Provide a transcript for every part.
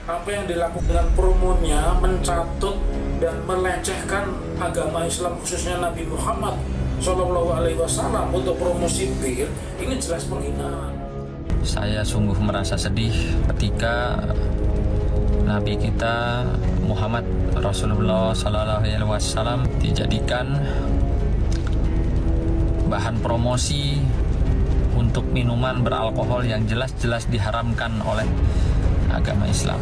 Apa yang dilakukan dengan promonya mencatut dan melecehkan agama Islam, khususnya Nabi Muhammad SAW untuk promosi bir, ini jelas penghinaan. Saya sungguh merasa sedih ketika Nabi kita Muhammad Rasulullah SAW dijadikan bahan promosi untuk minuman beralkohol yang jelas-jelas diharamkan oleh agama Islam.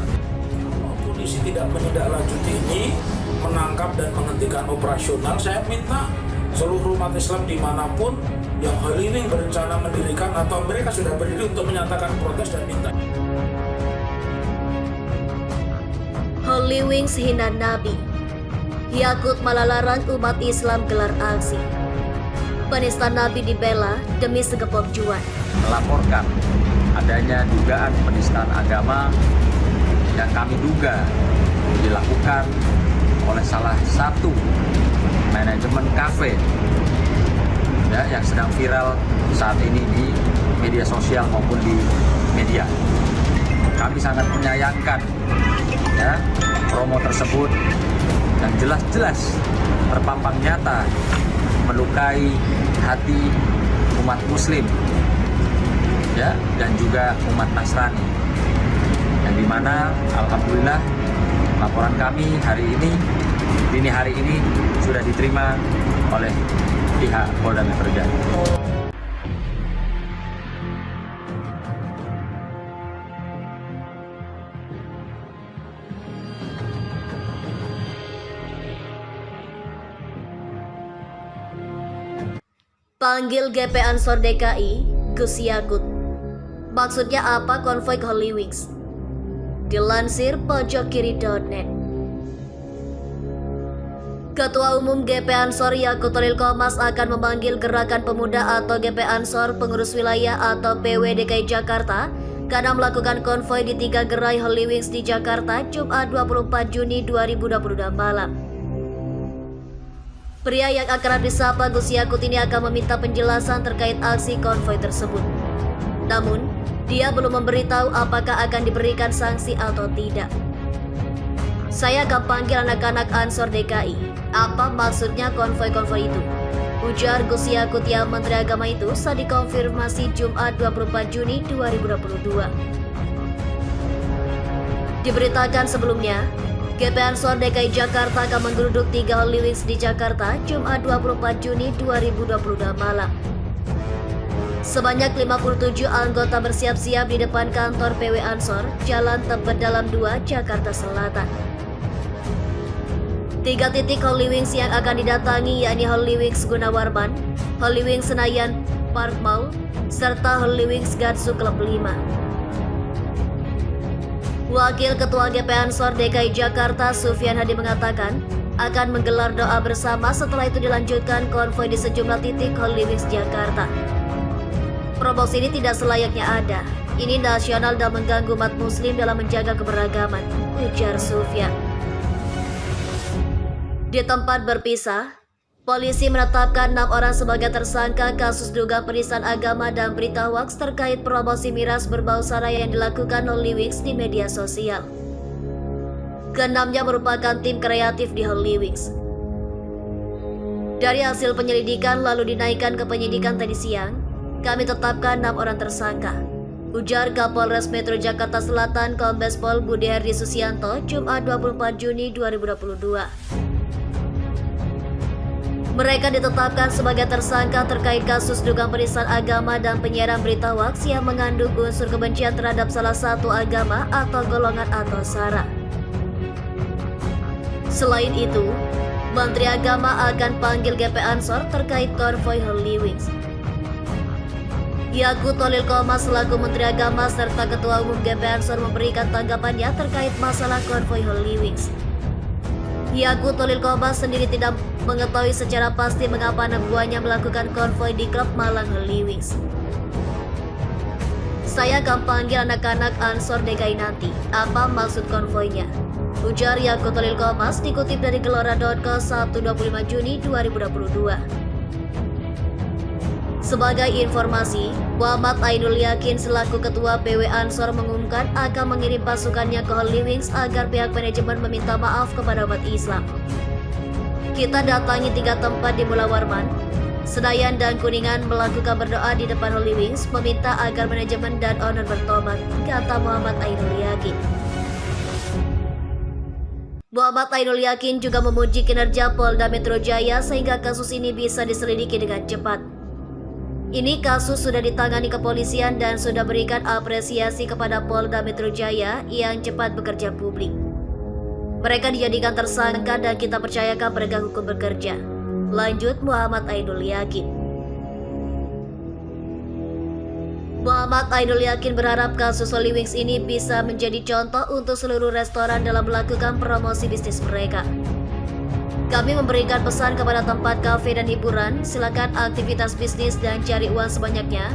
Polisi tidak menindaklanjuti ini, menangkap dan menghentikan operasional. Saya minta seluruh umat Islam dimanapun yang hari ini berencana mendirikan atau mereka sudah berdiri untuk menyatakan protes dan minta. Holy Wings hina Nabi. Yakut malah larang umat Islam gelar aksi. Penista Nabi dibela demi segepok cuan. Melaporkan adanya dugaan penistaan agama yang kami duga dilakukan oleh salah satu manajemen kafe ya, yang sedang viral saat ini di media sosial maupun di media. Kami sangat menyayangkan ya, promo tersebut yang jelas-jelas terpampang nyata melukai hati umat Muslim ya, dan juga umat Nasrani, yang dimana alhamdulillah laporan kami dini hari ini sudah diterima oleh pihak Polda Metro Jaya. Panggil GP Ansor DKI, Gus Yakut. Maksudnya apa konvoi ke Holy Wings? Dilansir pojokkiri.net. Ketua Umum GP Ansor Yakutul Qomas akan memanggil Gerakan Pemuda atau GP Ansor Pengurus Wilayah atau PW DKI Jakarta karena melakukan konvoi di 3 gerai Holy Wings di Jakarta Jumat 24 Juni 2022 malam. Pria yang akrab disapa Gus Yakut ini akan meminta penjelasan terkait aksi konvoi tersebut. Namun, dia belum memberitahu apakah akan diberikan sanksi atau tidak. Saya akan panggil anak-anak Ansor DKI. Apa maksudnya konvoi-konvoi itu? Ujar Gus Yakut yang Menteri Agama itu saat dikonfirmasi Jumat 24 Juni 2022. Diberitakan sebelumnya, GP Ansor DKI Jakarta akan menggeruduk 3 Holy Wings di Jakarta Jumat 24 Juni 2022 malam. Sebanyak 57 anggota bersiap-siap di depan kantor PW Ansor, Jalan Tebet Dalam 2, Jakarta Selatan. 3 titik Holy Wings yang akan didatangi yakni Holy Wings Gunawarman, Holy Wings Senayan Park Mall, serta Holy Wings Gatsu Club 5. Wakil Ketua GP Ansor DKI Jakarta Sufyan Hadi mengatakan akan menggelar doa bersama, setelah itu dilanjutkan konvoi di sejumlah titik Holy Wings Jakarta. Promosi ini tidak selayaknya ada. Ini nasional dan mengganggu umat Muslim dalam menjaga keberagaman, ujar Sufyan. Di tempat berpisah, polisi menetapkan 6 orang sebagai tersangka kasus dugaan penistaan agama dan berita hoaks terkait promosi miras berbau sara yang dilakukan Holy Wings di media sosial. Keenamnya merupakan tim kreatif di Holy Wings. Dari hasil penyelidikan lalu dinaikkan ke penyidikan tadi siang, kami tetapkan 6 orang tersangka, ujar Kapolres Metro Jakarta Selatan Kombes Pol Budi Herdi Susianto Jumat 24 Juni 2022. Mereka ditetapkan sebagai tersangka terkait kasus dugaan penistaan agama dan penyiaran berita hoaks yang mengandung unsur kebencian terhadap salah satu agama atau golongan atau sara. Selain itu, Menteri Agama akan panggil GP Ansor terkait konvoi Holy Wings. Yakutul Qomas selaku Menteri Agama serta Ketua Umum GP Ansor memberikan tanggapannya terkait masalah konvoi Holy Wings. Yakutul Qomas sendiri tidak mengetahui secara pasti mengapa anak buahnya melakukan konvoi di klub Malang Holy Wings. Saya akan panggil anak-anak Ansor DKI nanti. Apa maksud konvoinya? Ujar Yakutul Qomas dikutip dari Gelora.co 1 25 Juni 2022. Sebagai informasi, Muhammad Ainul Yakin selaku Ketua PW Ansor mengumumkan akan mengirim pasukannya ke Holy Wings agar pihak manajemen meminta maaf kepada umat Islam. Kita datangi 3 tempat di Mula Warman, Senayan dan Kuningan melakukan berdoa di depan Holy Wings meminta agar manajemen dan owner bertobat, kata Muhammad Ainul Yakin. Muhammad Ainul Yakin juga memuji kinerja Polda Metro Jaya sehingga kasus ini bisa diselidiki dengan cepat. Ini kasus sudah ditangani kepolisian dan sudah berikan apresiasi kepada Polda Metro Jaya yang cepat bekerja publik. Mereka dijadikan tersangka dan kita percayakan penegak hukum bekerja. Lanjut Muhammad Ainul Yakin. Muhammad Ainul Yakin berharap kasus Holy Wings ini bisa menjadi contoh untuk seluruh restoran dalam melakukan promosi bisnis mereka. Kami memberikan pesan kepada tempat kafe dan hiburan, silakan aktivitas bisnis dan cari uang sebanyaknya.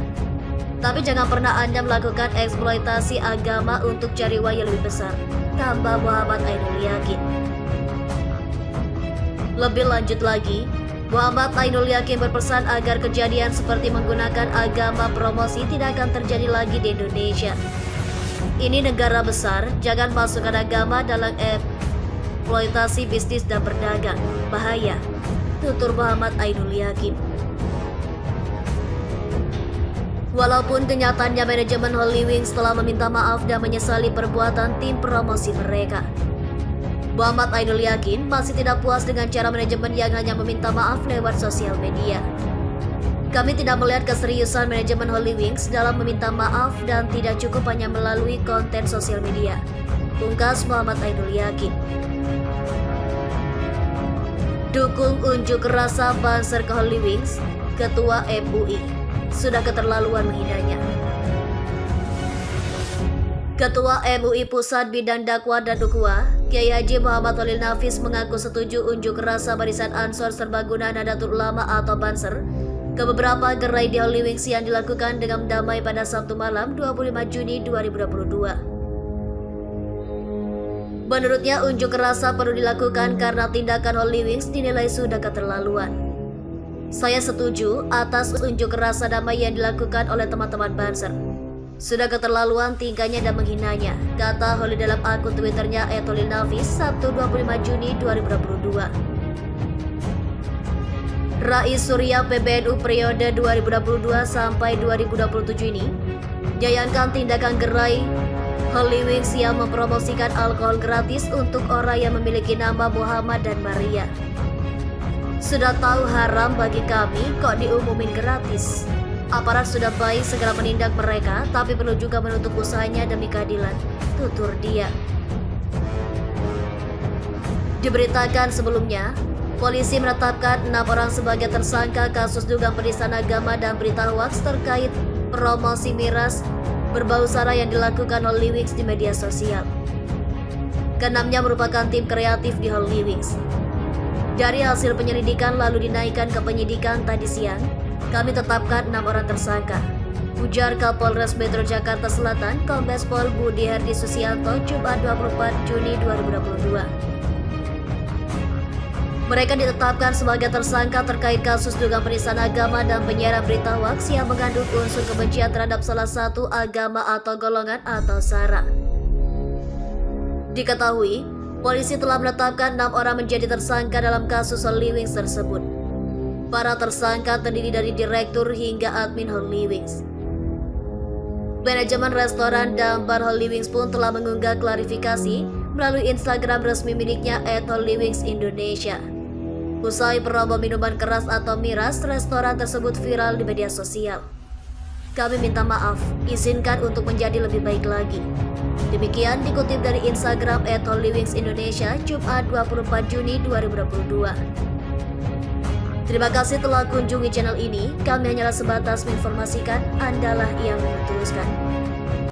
Tapi jangan pernah Anda melakukan eksploitasi agama untuk cari uang yang lebih besar, tambah Muhammad Ainul Yakin. Lebih lanjut lagi, Muhammad Ainul Yakin berpesan agar kejadian seperti menggunakan agama promosi tidak akan terjadi lagi di Indonesia. Ini negara besar, jangan masukkan agama dalam eksploitasi bisnis dan berdagang, bahaya, tutur Muhammad Ainul Yakin. Walaupun kenyataannya manajemen Holy Wings telah meminta maaf dan menyesali perbuatan tim promosi mereka, Muhammad Ainul Yakin masih tidak puas dengan cara manajemen yang hanya meminta maaf lewat sosial media. Kami tidak melihat keseriusan manajemen Holy Wings dalam meminta maaf dan tidak cukup hanya melalui konten sosial media, pungkas Muhammad Ainul Yakin. Dukung unjuk rasa Banser ke Holy Wings, Ketua MUI. Sudah keterlaluan menghinanya. Ketua MUI Pusat Bidang Dakwah dan Ukhuwah, Kiai Haji Muhammad Khalil Nafis mengaku setuju unjuk rasa Barisan Ansor Serbaguna Nahdlatul Ulama atau Banser ke beberapa gerai di Holy Wings yang dilakukan dengan damai pada Sabtu malam 25 Juni 2022. Menurutnya unjuk rasa perlu dilakukan karena tindakan Holy Wings dinilai sudah keterlaluan. Saya setuju atas unjuk rasa damai yang dilakukan oleh teman-teman Banser. Sudah keterlaluan tingkahnya dan menghinanya, kata Holil dalam akun Twitternya @holilnafis Sabtu 25 Juni 2022. Rais Surya PBNU periode 2022 sampai 2027 ini menyayangkan tindakan gerai Holy Wings yang mempromosikan alkohol gratis untuk orang yang memiliki nama Muhammad dan Maria. Sudah tahu haram bagi kami, kok diumumin gratis. Aparat sudah baik segera menindak mereka, tapi perlu juga menutup usahanya demi keadilan, tutur dia. Diberitakan sebelumnya, polisi menetapkan 6 orang sebagai tersangka kasus dugaan penistaan agama dan berita hoaks terkait promosi miras berbau sara yang dilakukan Holy Wings di media sosial. Keenamnya merupakan tim kreatif di Holy Wings. Dari hasil penyelidikan lalu dinaikkan ke penyidikan tadi siang, kami tetapkan 6 orang tersangka, ujar Kapolres Metro Jakarta Selatan Kombes Pol Budi Herdi Susianto Jumat 24 Juni 2022. Mereka ditetapkan sebagai tersangka terkait kasus dugaan penistaan agama dan penyiaran berita hoaks yang mengandung unsur kebencian terhadap salah satu agama atau golongan atau sara. Diketahui, polisi telah menetapkan 6 orang menjadi tersangka dalam kasus Holy Wings tersebut. Para tersangka terdiri dari direktur hingga admin Holy Wings. Manajemen restoran dan bar Holy Wings pun telah mengunggah klarifikasi melalui Instagram resmi miliknya @holywingsindonesia. Usai promo minuman keras atau miras, restoran tersebut viral di media sosial. Kami minta maaf, izinkan untuk menjadi lebih baik lagi. Demikian dikutip dari Instagram @holywingsindonesia Jumat 24 Juni 2022. Terima kasih telah kunjungi channel ini. Kami hanyalah sebatas menginformasikan, Andalah yang memutuskan.